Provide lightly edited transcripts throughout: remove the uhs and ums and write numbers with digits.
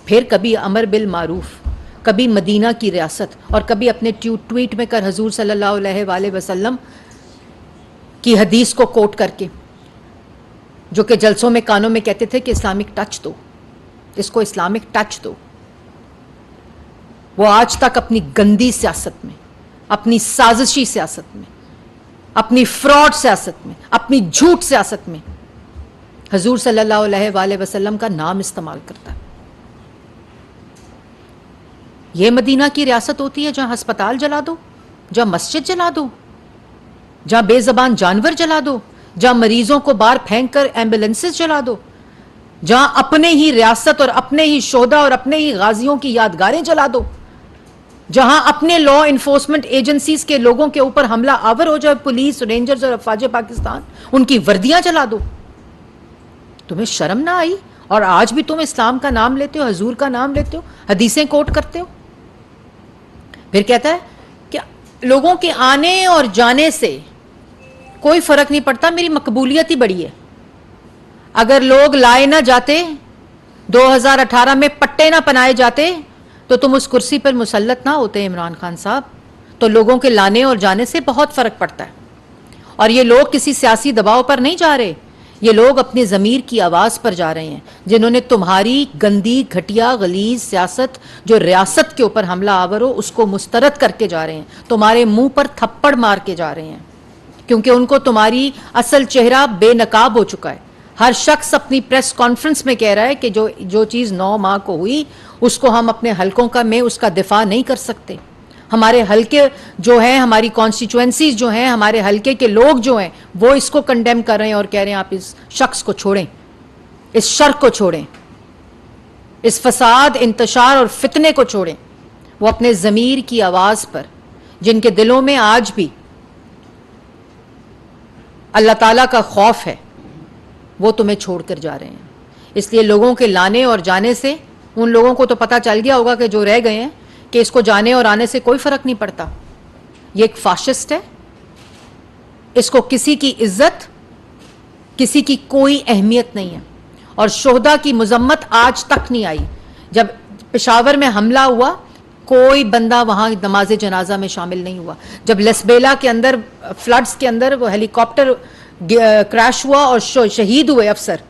फिर कभी अमर बिल मारूफ, कभी मदीना की रियासत, और कभी अपने ट्वीट में कर हजूर सल्लल्लाहु अलैहि वसल्लम की हदीस को कोट करके, जो कि जलसों में कानों में कहते थे कि इस्लामिक टच दो, इसको इस्लामिक टच दो। वो आज तक अपनी गंदी सियासत में, अपनी साजिशी सियासत में, अपनी फ्रॉड सियासत में, अपनी झूठ सियासत में हजूर सल्लल्लाहु अलैहि वसल्लम का नाम इस्तेमाल करता है। यह मदीना की रियासत होती है जहां अस्पताल जला दो, जहां मस्जिद जला दो, जहां बेजबान जानवर जला दो, जहां मरीजों को बाहर फेंक कर एम्बुलेंसेस जला दो, जहां अपने ही रियासत और अपने ही शोहदा और अपने ही गाजियों की यादगारें जला दो, जहां अपने लॉ इन्फोर्समेंट एजेंसीज के लोगों के ऊपर हमला आवर हो जाए, पुलिस, रेंजर्स और अफवाज पाकिस्तान, उनकी वर्दियां जला दो। तुम्हें शर्म ना आई? और आज भी तुम इस्लाम का नाम लेते हो, हजूर का नाम लेते हो, हदीसें कोट करते हो। फिर कहता है कि लोगों के आने और जाने से कोई फर्क नहीं पड़ता, मेरी मकबूलियत ही बड़ी है। अगर लोग लाए ना जाते, 2018 में पट्टे ना पहनाए जाते, तो तुम उस कुर्सी पर मुसल्लत ना होते इमरान खान साहब। तो लोगों के लाने और जाने से बहुत फर्क पड़ता है। और ये लोग किसी सियासी दबाव पर नहीं जा रहे, ये लोग अपने ज़मीर की आवाज़ पर जा रहे हैं, जिन्होंने तुम्हारी गंदी घटिया गलीज सियासत जो रियासत के ऊपर हमला आवर हो उसको मुस्तरद करके जा रहे हैं, तुम्हारे मुंह पर थप्पड़ मार के जा रहे हैं, क्योंकि उनको तुम्हारी असल चेहरा बेनकाब हो चुका है। हर शख्स अपनी प्रेस कॉन्फ्रेंस में कह रहा है कि जो चीज़ 9 माह को हुई उसको हम अपने हलकों का में उसका दिफा नहीं कर सकते। हमारे हलके जो हैं, हमारी कॉन्स्टिट्यूएंसीज जो हैं, हमारे हलके के लोग जो हैं, वो इसको कंडेम कर रहे हैं और कह रहे हैं आप इस शख्स को छोड़ें, इस शर को छोड़ें, इस फसाद, इंतशार और फितने को छोड़ें। वो अपने ज़मीर की आवाज़ पर, जिनके दिलों में आज भी अल्लाह ताला का खौफ है, वो तुम्हें छोड़कर जा रहे हैं। इसलिए लोगों के लाने और जाने से उन लोगों को तो पता चल गया होगा कि जो रह गए हैं कि इसको जाने और आने से कोई फर्क नहीं पड़ता। ये एक फाशिस्ट है, इसको किसी की इज्जत, किसी की कोई अहमियत नहीं है। और शोहदा की मुजम्मत आज तक नहीं आई। जब पेशावर में हमला हुआ, कोई बंदा वहां नमाज जनाजा में शामिल नहीं हुआ। जब लसबेला के अंदर, फ्लड्स के अंदर वो हेलीकॉप्टर क्रैश हुआ और शहीद हुए अफसर,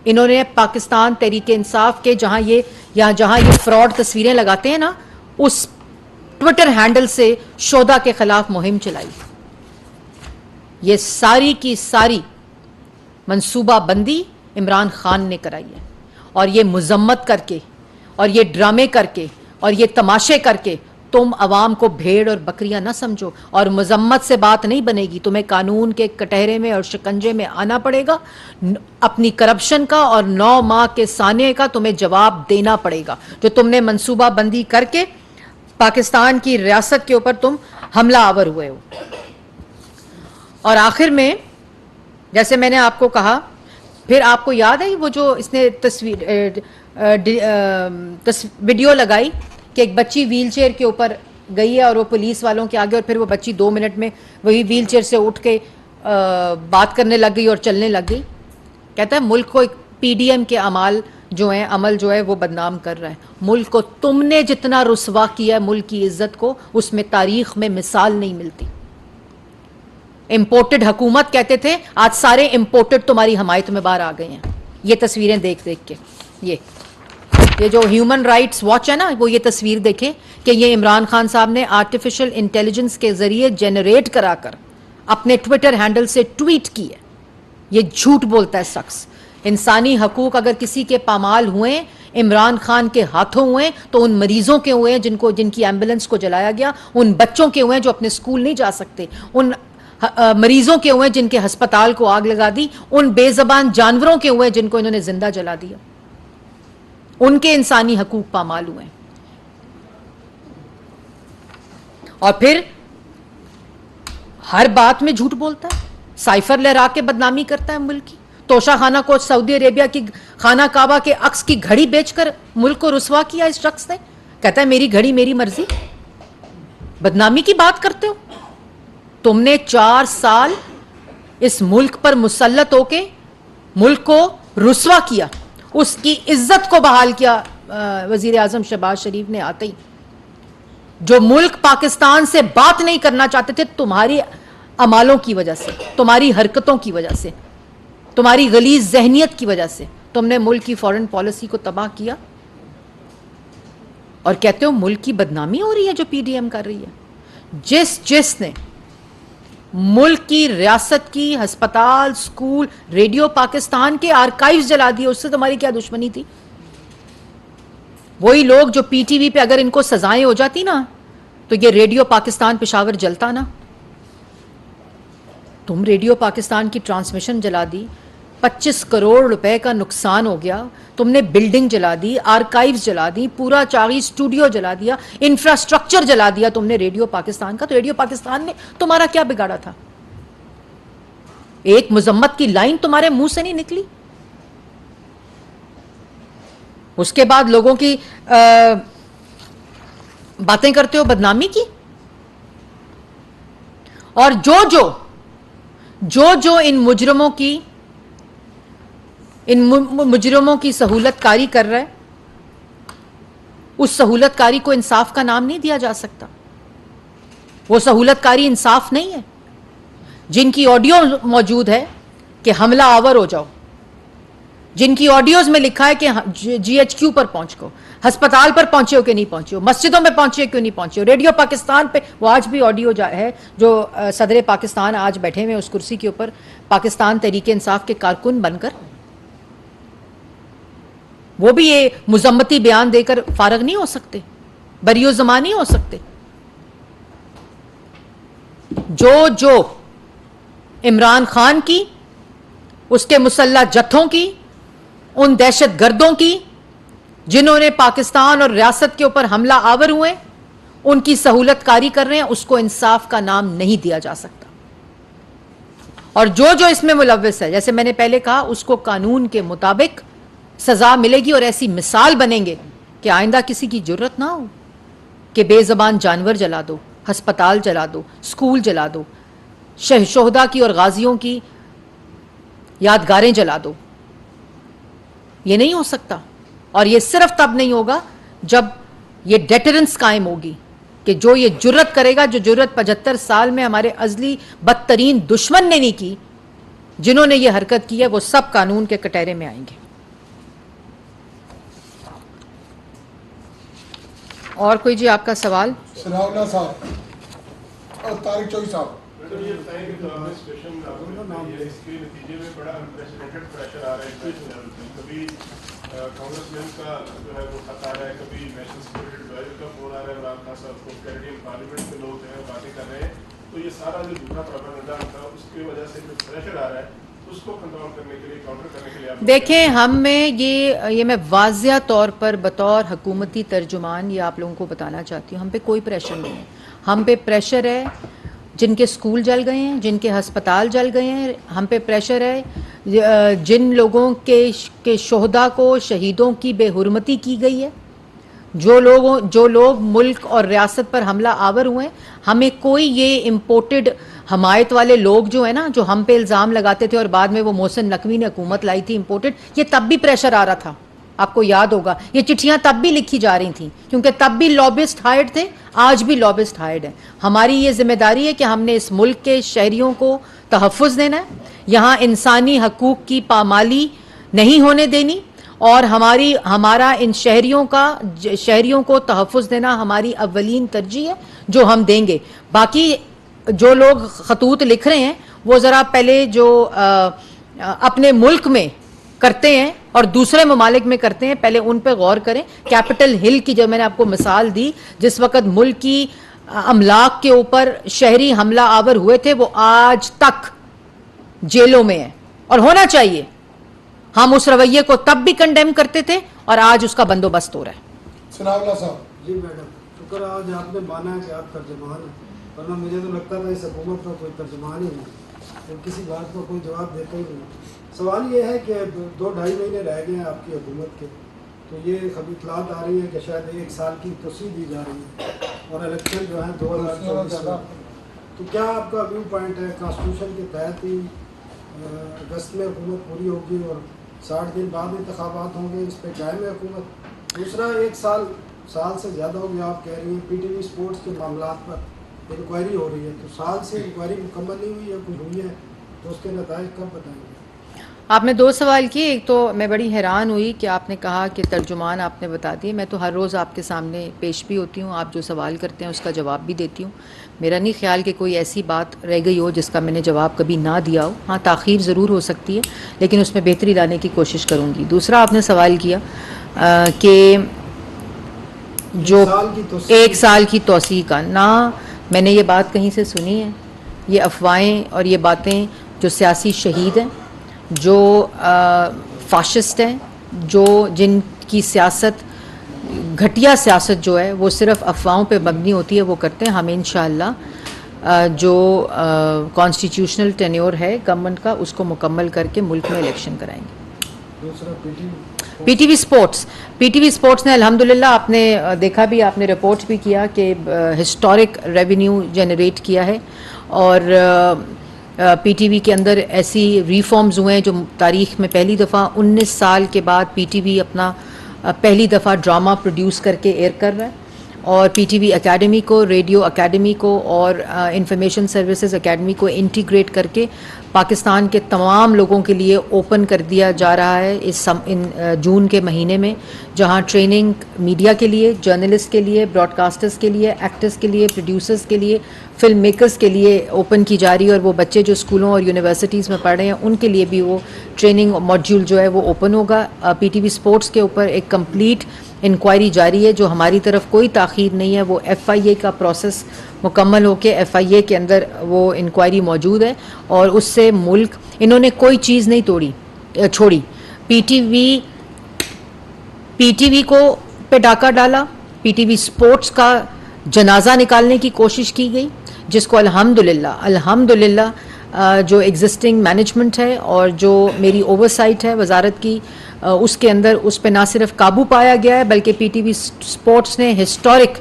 इन्होंने पाकिस्तान तहरीक इंसाफ के जहां ये फ्रॉड तस्वीरें लगाते हैं ना, उस ट्विटर हैंडल से शोहदा के खिलाफ मुहिम चलाई। ये सारी की सारी मंसूबाबंदी इमरान खान ने कराई है। और ये मुजम्मत करके और ये ड्रामे करके और ये तमाशे करके तुम अवाम को भेड़ और बकरियां ना समझो। और मुजम्मत से बात नहीं बनेगी, तुम्हें कानून के कटहरे में और शिकंजे में आना पड़ेगा। अपनी करप्शन का और 9 माह के साने का तुम्हें जवाब देना पड़ेगा, जो तुमने मंसूबाबंदी करके पाकिस्तान की रियासत के ऊपर तुम हमला आवर हुए हो। और आखिर में, जैसे मैंने आपको कहा, फिर आपको याद है वो जो इसने वीडियो लगाई कि एक बच्ची व्हीलचेयर के ऊपर गई है और वो पुलिस वालों के आगे, और फिर वो बच्ची 2 मिनट में वही व्हीलचेयर से उठ के बात करने लग गई और चलने लग गई। कहता है मुल्क को एक पीडीएम के अमल जो है वो बदनाम कर रहा है। मुल्क को तुमने जितना रुसवा किया है, मुल्क की इज्जत को, उसमें तारीख में मिसाल नहीं मिलती। इंपोर्टेड हुकूमत कहते थे, आज सारे इंपोर्टेड तुम्हारी हमायत में बाहर आ गए हैं। ये तस्वीरें देख देख के, ये जो ह्यूमन राइट्स वॉच है ना, वो ये तस्वीर देखे कि ये इमरान खान साहब ने आर्टिफिशियल इंटेलिजेंस के जरिए जनरेट कराकर अपने ट्विटर हैंडल से ट्वीट की है। ये झूठ बोलता है शख्स। इंसानी हकूक अगर किसी के पामाल हुए, इमरान खान के हाथों हुए, तो उन मरीजों के हुए जिनकी एम्बुलेंस को जलाया गया, उन बच्चों के हुए जो अपने स्कूल नहीं जा सकते, उन मरीजों के हुए जिनके अस्पताल को आग लगा दी, उन बेजबान जानवरों के हुए जिनको इन्होंने जिंदा जला दिया। उनके इंसानी हकूक पामाल हुए। और फिर हर बात में झूठ बोलता है, साइफर लहरा के बदनामी करता है मुल्क की। तोशा खाना को सऊदी अरेबिया की खाना काबा के अक्स की घड़ी बेचकर मुल्क को रुसवा किया इस शख्स ने। कहता है मेरी घड़ी मेरी मर्जी। बदनामी की बात करते हो। तुमने 4 साल इस मुल्क पर मुसल्लत होके मुल्क को रुसवा किया, उसकी इज्जत को बहाल किया वजीर आजम शहबाज शरीफ ने आते ही जो मुल्क पाकिस्तान से बात नहीं करना चाहते थे, तुम्हारी अमालों की वजह से, तुम्हारी हरकतों की वजह से, तुम्हारी गलीज जहनियत की वजह से तुमने मुल्क की फॉरेन पॉलिसी को तबाह किया और कहते हो मुल्क की बदनामी हो रही है जो पीडीएम कर रही है। जिसने मुल्क की रियासत की अस्पताल, स्कूल, रेडियो पाकिस्तान के आर्काइव्स जला दिए, उससे तुम्हारी क्या दुश्मनी थी? वही लोग जो पीटीवी पे अगर इनको सजाएं हो जाती ना तो ये रेडियो पाकिस्तान पेशावर जलता ना। तुम रेडियो पाकिस्तान की ट्रांसमिशन जला दी, 25 करोड़ रुपए का नुकसान हो गया, तुमने बिल्डिंग जला दी, आर्काइव्स जला दी, पूरा चागी स्टूडियो जला दिया, इंफ्रास्ट्रक्चर जला दिया तुमने रेडियो पाकिस्तान का। तो रेडियो पाकिस्तान ने तुम्हारा क्या बिगाड़ा था? एक मुजम्मत की लाइन तुम्हारे मुंह से नहीं निकली। उसके बाद लोगों की बातें करते हो बदनामी की। और जो इन मुजरिमों की सहूलतकारी कर रहा है, उस सहूलतकारी को इंसाफ का नाम नहीं दिया जा सकता। वो सहूलतकारी इंसाफ नहीं है। जिनकी ऑडियो मौजूद है कि हमला आवर हो जाओ, जिनकी ऑडियोज में लिखा है कि जीएचक्यू पर पहुंचो, अस्पताल पर पहुंचे हो कि नहीं पहुंचे हो, मस्जिदों में पहुंचे हो क्यों नहीं पहुंचे हो, रेडियो पाकिस्तान पे वो आज भी ऑडियो है जो सदर पाकिस्तान आज बैठे हुए उस कुर्सी के ऊपर पाकिस्तान तहरीक इंसाफ के कारकुन बनकर, वो भी ये मुजम्मती बयान देकर फारग नहीं हो सकते, बरियो जमा नहीं हो सकते। जो इमरान खान की, उसके मुसल्लह जत्थों की, उन दहशत गर्दों की जिन्होंने पाकिस्तान और रियासत के ऊपर हमला आवर हुए, उनकी सहूलतकारी कर रहे हैं, उसको इंसाफ का नाम नहीं दिया जा सकता। और जो इसमें मुलव्विस है, जैसे मैंने पहले कहा, उसको कानून के मुताबिक सजा मिलेगी और ऐसी मिसाल बनेंगे कि आइंदा किसी की जुर्रत ना हो कि बेज़बान जानवर जला दो, अस्पताल जला दो, स्कूल जला दो, शोहदा की और गाजियों की यादगारें जला दो। ये नहीं हो सकता। और ये सिर्फ तब नहीं होगा जब ये डेटरेंस कायम होगी कि जो ये जुर्रत करेगा, जो जुर्रत 75 साल में हमारे अजली बदतरीन दुश्मन ने नहीं की, जिन्होंने ये हरकत की है, वो सब कानून के कटहरे में आएंगे। और कोई जी आपका सवाल? सनाउल्लाह साहब और तारिक चौधरी साहब, ये बताइए कि इसके नतीजे में बड़ा अनप्रेसिडेंटेड प्रेशर आ रहा है इंटरनेशनल लेवल पे। कभी कांग्रेसमैन का जो है वो खत आ रहा है, कभी नेशनल सिक्योरिटी एडवाइजर का फोन आ रहा है इमरान खान साहब को, कैनेडियन पार्लियामेंट के लोग जो है बातें कर रहे हैं। तो ये सारा जो झूठा प्रोपेगेंडा था, उसकी वजह से जो प्रेशर आ रहा है, उसको कंट्रोल करने के लिए, काउंटर करने के लिए देखें, हम में ये मैं वाज़िया तौर पर बतौर हुकूमती तर्जुमान ये आप लोगों को बताना चाहती हूँ, हम पे कोई प्रेशर नहीं है। हम पे प्रेशर है जिनके स्कूल जल गए हैं, जिनके अस्पताल जल गए हैं। हम पे प्रेशर है जिन लोगों के शोहदा को, शहीदों की बेहुरमती की गई है, जो लोग मुल्क और रियासत पर हमला आवर हुए हैं। हमें कोई ये इम्पोर्टेड हमायत वाले लोग जो है ना, जो हम पे इल्ज़ाम लगाते थे और बाद में वो मोहसिन नकवी ने हुकूमत लाई थी इम्पोर्टेड, ये तब भी प्रेशर आ रहा था, आपको याद होगा। ये चिट्ठियां तब भी लिखी जा रही थी क्योंकि तब भी लॉबिस्ट हायर्ड थे, आज भी लॉबिस्ट हायर्ड है। हमारी ये जिम्मेदारी है कि हमने इस मुल्क के शहरियों को तहफ़्फ़ुज़ देना है, यहाँ इंसानी हकूक़ की पामाली नहीं होने देनी, और हमारा इन शहरियों को तहफ़्फ़ुज़ देना हमारी अव्वलीन तरजीह है, जो हम देंगे। बाकी जो लोग खतूत लिख रहे हैं वो ज़रा पहले जो अपने मुल्क में करते हैं और दूसरे ममालिक में करते हैं, पहले उन पे गौर करें। कैपिटल हिल की जो मैंने आपको मिसाल दी, जिस वक़्त मुल्क की अमलाक के ऊपर शहरी हमला आवर हुए थे, वो आज तक जेलों में है और होना चाहिए। हम उस रवैये को तब भी कंडेम करते थे और आज उसका बंदोबस्त हो रहा है। सनाउल्लाह साहब। जी मैडम, शुक्र आज आपने माना है कि आप तर्जुमान हैं, वरना मुझे तो लगता था इस हुकूमत का कोई तर्जुमान ही नहीं, तो किसी बात को कोई जवाब देता ही नहीं। सवाल ये है कि 2-2.5 महीने रह गए हैं आपकी हुकूमत के, तो ये खबर इतलात आ रही है कि शायद 1 साल की तोसी दी जा रही है और इलेक्शन जो है 2024 में। तो क्या आपका व्यू पॉइंट है, कॉन्स्टिट्यूशन के तहत ही अगस्त में हुकूमत पूरी होगी और 60 दिन बाद इंतखाबात होंगे, इस पर कायम है हुकूमत, दूसरा, एक साल से ज़्यादा हो गया आप कह रही हैं पीटीवी स्पोर्ट्स के मामला पर इंक्वायरी हो रही है, तो साल से इंक्वायरी मुकम्मल नहीं हुई या कोई हुई है तो उसके नताइज कब बताएंगे? आपने दो सवाल किए। एक तो मैं बड़ी हैरान हुई कि आपने कहा कि तर्जुमान आपने बता दिए। मैं तो हर रोज़ आपके सामने पेश भी होती हूँ, आप जो सवाल करते हैं उसका जवाब भी देती हूँ। मेरा नहीं ख्याल कि कोई ऐसी बात रह गई हो जिसका मैंने जवाब कभी ना दिया हो। हाँ, ताख़ीर ज़रूर हो सकती है, लेकिन उसमें बेहतरी लाने की कोशिश करूँगी। दूसरा, आपने सवाल किया कि जो एक साल की तोसी का ना, मैंने ये बात कहीं से सुनी है। ये अफवाहें और ये बातें जो सियासी शहीद हैं, जो फाशिस्ट हैं, जो जिनकी सियासत घटिया सियासत जो है वो सिर्फ अफवाहों पे मबनी होती है, वो करते हैं। हम इंशाअल्लाह जो कॉन्स्टिट्यूशनल टेन्योर है गवर्नमेंट का, उसको मुकम्मल करके मुल्क में इलेक्शन कराएंगे। दूसरा पीटीवी स्पोर्ट्स ने अल्हम्दुलिल्लाह, आपने देखा भी, आपने रिपोर्ट भी किया कि हिस्टोरिक रेवेन्यू जनरेट किया है। और पीटीवी के अंदर ऐसी रिफॉर्म्स हुए हैं जो तारीख़ में पहली दफ़ा 19 साल के बाद पीटीवी अपना पहली दफ़ा ड्रामा प्रोड्यूस करके एयर कर रहा है। और पीटीवी एकेडमी को, रेडियो एकेडमी को और इंफॉर्मेशन सर्विसेज एकेडमी को इंटीग्रेट करके पाकिस्तान के तमाम लोगों के लिए ओपन कर दिया जा रहा है इन जून के महीने में, जहां ट्रेनिंग मीडिया के लिए, जर्नलिस्ट के लिए, ब्रॉडकास्टर्स के लिए, एक्टर्स के लिए, प्रोड्यूसर्स के लिए, फिल्म मेकर्स के लिए ओपन की जा रही है। और वो बच्चे जो स्कूलों और यूनिवर्सिटीज़ में पढ़ रहे हैं उनके लिए भी वो ट्रेनिंग मॉड्यूल जो है वो ओपन होगा। पीटीवी स्पोर्ट्स के ऊपर एक कंप्लीट इंक्वायरी जारी है, जो हमारी तरफ कोई ताख़ीर नहीं है। वो एफआईए का प्रोसेस मुकम्मल होकर एफआईए के अंदर वो इंक्वायरी मौजूद है और उससे मुल्क, इन्होंने कोई चीज़ नहीं छोड़ी। पीटीवी को पे डाका डाला, पीटीवी स्पोर्ट्स का जनाजा निकालने की कोशिश की गई, जिसको अल्हम्दुलिल्लाह जो एग्जिस्टिंग मैनेजमेंट है और जो मेरी ओवरसाइट है वजारत की, उसके अंदर उस पर ना सिर्फ काबू पाया गया है बल्कि पीटीवी स्पोर्ट्स ने हिस्टोरिक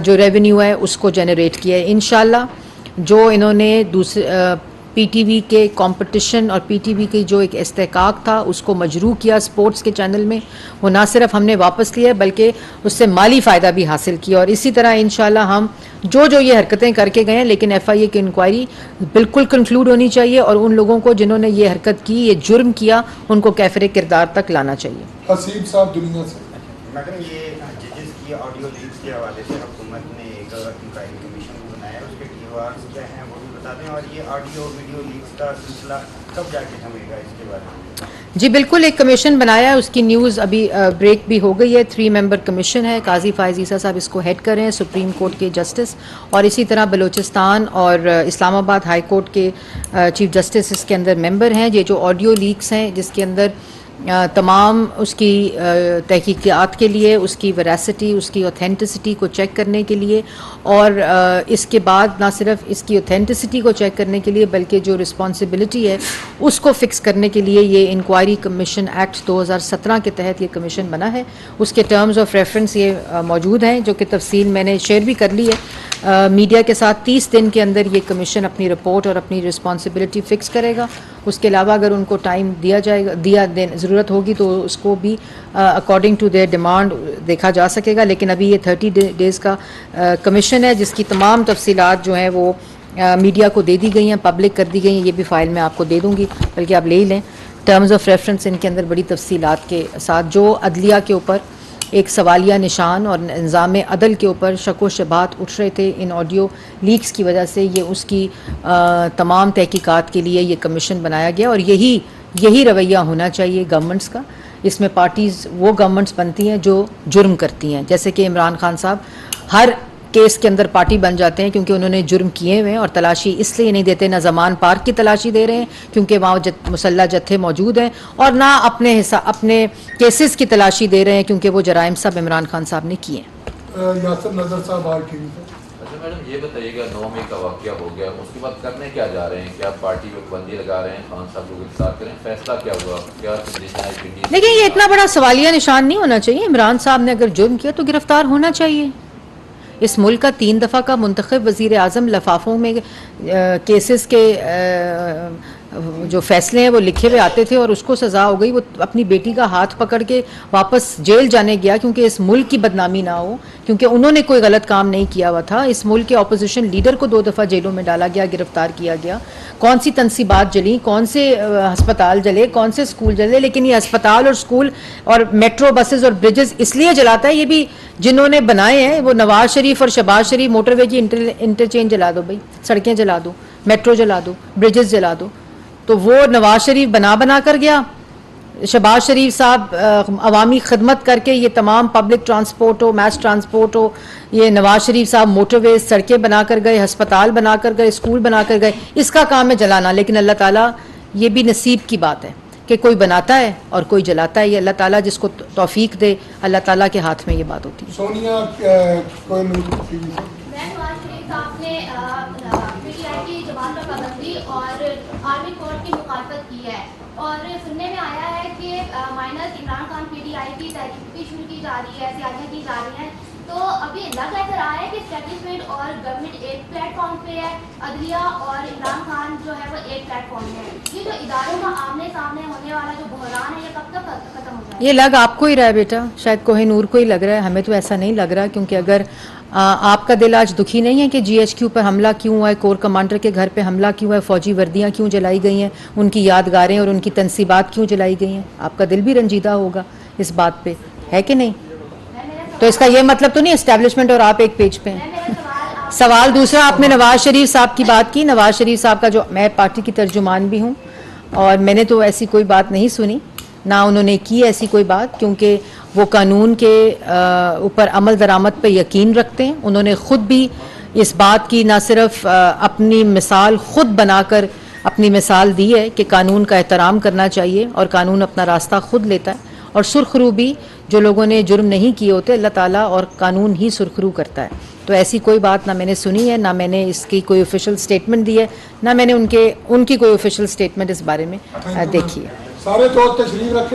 जो रेवेन्यू है उसको जनरेट किया है। इंशाल्लाह जो इन्होंने दूसरे पीटीवी के कंपटीशन और पीटीवी की जो एक इस्तेहकाक था उसको मजरू किया स्पोर्ट्स के चैनल में, वो ना सिर्फ हमने वापस लिया बल्कि उससे माली फ़ायदा भी हासिल किया। और इसी तरह इंशाल्लाह हम जो ये हरकतें करके गए हैं, लेकिन एफआईए की इंक्वायरी बिल्कुल कंक्लूड होनी चाहिए और उन लोगों को जिन्होंने ये हरकत की, ये जुर्म किया, उनको कैफरे किरदार तक लाना चाहिए। हसीब साहब दुनिया से मैडम, ये जजेस की ऑडियो लीक्स के हवाले से हुकूमत ने एक इंक्वायरी कमीशन बनाया, उसके टीवार्स क्या हैं वो भी बता दें, और ये ऑडियो वीडियो लीक्स का सिलसिला कब जाके थमेगा, इसके बारे में। जी बिल्कुल, एक कमीशन बनाया है, उसकी न्यूज़ अभी ब्रेक भी हो गई है। 3 मेंबर कमीशन है, काजी फायज़ ईसा साहब इसको हेड कर रहे हैं, सुप्रीम कोर्ट के जस्टिस, और इसी तरह बलूचिस्तान और इस्लामाबाद हाई कोर्ट के चीफ जस्टिस इसके अंदर मेंबर हैं। ये जो ऑडियो लीक्स हैं जिसके अंदर तमाम उसकी तहकीकात के लिए, उसकी वैरासिटी, उसकी ऑथेंटिसिटी को चेक करने के लिए, और इसके बाद ना सिर्फ इसकी ऑथेंटिसिटी को चेक करने के लिए बल्कि जो रिस्पॉन्सिबिलिटी है उसको फिक्स करने के लिए ये इंक्वायरी कमीशन एक्ट 2017 के तहत ये कमीशन बना है। उसके टर्म्स ऑफ रेफरेंस ये मौजूद हैं, जो कि तफसील मैंने शेयर भी कर ली है मीडिया के साथ। 30 दिन के अंदर ये कमीशन अपनी रिपोर्ट और अपनी रिस्पॉन्सिबिलिटी फ़िक्स करेगा। उसके अलावा अगर उनको टाइम ज़रूरत होगी तो उसको भी अकॉर्डिंग टू देयर डिमांड देखा जा सकेगा। लेकिन अभी ये 30 डेज़ का कमीशन है, जिसकी तमाम तफसीलात जो हैं वो मीडिया को दे दी गई हैं, पब्लिक कर दी गई हैं। ये भी फ़ाइल मैं आपको दे दूँगी, बल्कि आप ले ही लें। टर्म्स ऑफ रेफरेंस इनके अंदर बड़ी तफसीलात के साथ, जो अदलिया के ऊपर एक सवालिया निशान और निज़ाम अदल के ऊपर शक व शबात उठ रहे थे इन ऑडियो लीक्स की वजह से, ये उसकी तमाम तहकीकात के लिए ये कमीशन बनाया गया। और यही रवैया होना चाहिए गवर्नमेंट्स का। इसमें पार्टीज़ वो गवर्नमेंट्स बनती हैं जो जुर्म करती हैं, जैसे कि इमरान खान साहब हर केस के अंदर पार्टी बन जाते हैं क्योंकि उन्होंने जुर्म किए हुए हैं, और तलाशी इसलिए नहीं देते, ना ज़मान पार्क की तलाशी दे रहे हैं क्योंकि वहाँ मुसल्ला जत्थे मौजूद हैं, और ना अपने केसेस की तलाशी दे रहे हैं क्योंकि वो जराइम सब इमरान खान साहब ने किए हैं। यासर नजर साहब RTV से। अच्छा मैडम, ये बताइएगा 9 मई का वाक़या हो गया, उसके बाद करने क्या जा रहे हैं? क्या पार्टी में बंदी लगा रहे हैं, खान साहब को गिरफ्तार करें? फैसला क्या हुआ? क्या देखिए, ये इतना बड़ा सवालिया निशान नहीं होना चाहिए। इमरान साहब ने अगर जुर्म किया तो गिरफ्तार होना चाहिए। इस मुल्क का 3 दफ़ा का मुंतखब वज़ीर आज़म लफाफों में केसेस के जो फैसले हैं वो लिखे हुए आते थे और उसको सज़ा हो गई। वो अपनी बेटी का हाथ पकड़ के वापस जेल जाने गया क्योंकि इस मुल्क की बदनामी ना हो, क्योंकि उन्होंने कोई गलत काम नहीं किया हुआ था। इस मुल्क के अपोजिशन लीडर को 2 दफ़ा जेलों में डाला गया, गिरफ्तार किया गया। कौन सी तनसीबात जली, कौन से अस्पताल जले, कौन से स्कूल जले, लेकिन ये अस्पताल और स्कूल और मेट्रो बसेस और ब्रिजेस इसलिए जलाता है, ये भी जिन्होंने बनाए हैं, वो नवाज शरीफ और शहबाज शरीफ। मोटरवे की इंटरचेंज जला दो भाई, सड़कें जला दो, मेट्रो जला दो, ब्रिजेस जला दो। तो वो नवाज शरीफ बना कर गया, शहबाज शरीफ साहब अवामी खिदमत करके ये तमाम पब्लिक ट्रांसपोर्ट हो, मैस ट्रांसपोर्ट हो, ये नवाज शरीफ साहब मोटरवे, सड़कें बना कर गए, अस्पताल बना कर गए, स्कूल बना कर गए। इसका काम है जलाना। लेकिन अल्लाह ताला, ये भी नसीब की बात है कि कोई बनाता है और कोई जलाता है। ये अल्लाह ताला जिसको तौफीक दे, अल्लाह ताला के हाथ में ये बात होती है। सोनिया कोहिनूर टीवी से। नवाज शरीफ साहब ने पीटीआई की जमानत पर पाबंदी और आर्मी कोर्ट की मुखालफत की है और सुनने में आया है कि माइनस इमरान खान पीटीआई की तहरीक भी शुरू की जा रही है, सियासत की जा रही है। तो अभी लग ऐसा रहा है कि स्टैब्लिशमेंट और गवर्नमेंट एक प्लेटफॉर्म पे है, अदलिया और इमरान खान जो है वो एक प्लेटफॉर्म पे है। ये जो इदारों का आमने सामने होने वाला जो बहरान है, ये कब तक खत्म हो जाएगा? ये लग आपको ही रहा है बेटा, शायद कोहिनूर को ही लग रहा है, हमें तो ऐसा नहीं लग रहा। क्योंकि अगर आपका दिल आज दुखी नहीं है कि GHQ पर हमला क्यों हुआ है, कोर कमांडर के घर पे हमला क्यों हुआ है, फौजी वर्दियां क्यों जलाई गई हैं, उनकी यादगारें और उनकी तनसीबात क्यों जलाई गई हैं, आपका दिल भी रंजीदा होगा इस बात पे, है कि नहीं? तो इसका ये मतलब तो नहीं एस्टैब्लिशमेंट और आप एक पेज पे हैं। सवाल दूसरा, आपने नवाज शरीफ साहब की बात की। नवाज शरीफ साहब का जो, मैं पार्टी की तर्जुमान भी हूँ और मैंने तो ऐसी कोई बात नहीं सुनी, ना उन्होंने की ऐसी कोई बात, क्योंकि वो कानून के ऊपर अमल दरामद पे यकीन रखते हैं। उन्होंने ख़ुद भी इस बात की ना सिर्फ अपनी मिसाल खुद बनाकर अपनी मिसाल दी है कि कानून का एहतराम करना चाहिए और कानून अपना रास्ता खुद लेता है। और सुरखरू भी जो लोगों ने जुर्म नहीं किए होते, अल्लाह ताला और कानून ही सुरखरू करता है। तो ऐसी कोई बात ना मैंने सुनी है, ना मैंने इसकी कोई ऑफिशियल स्टेटमेंट दी है, ना मैंने उनकी कोई ऑफिशियल स्टेटमेंट इस बारे में देखी है। सारे दोस्त तशरीफ रखें।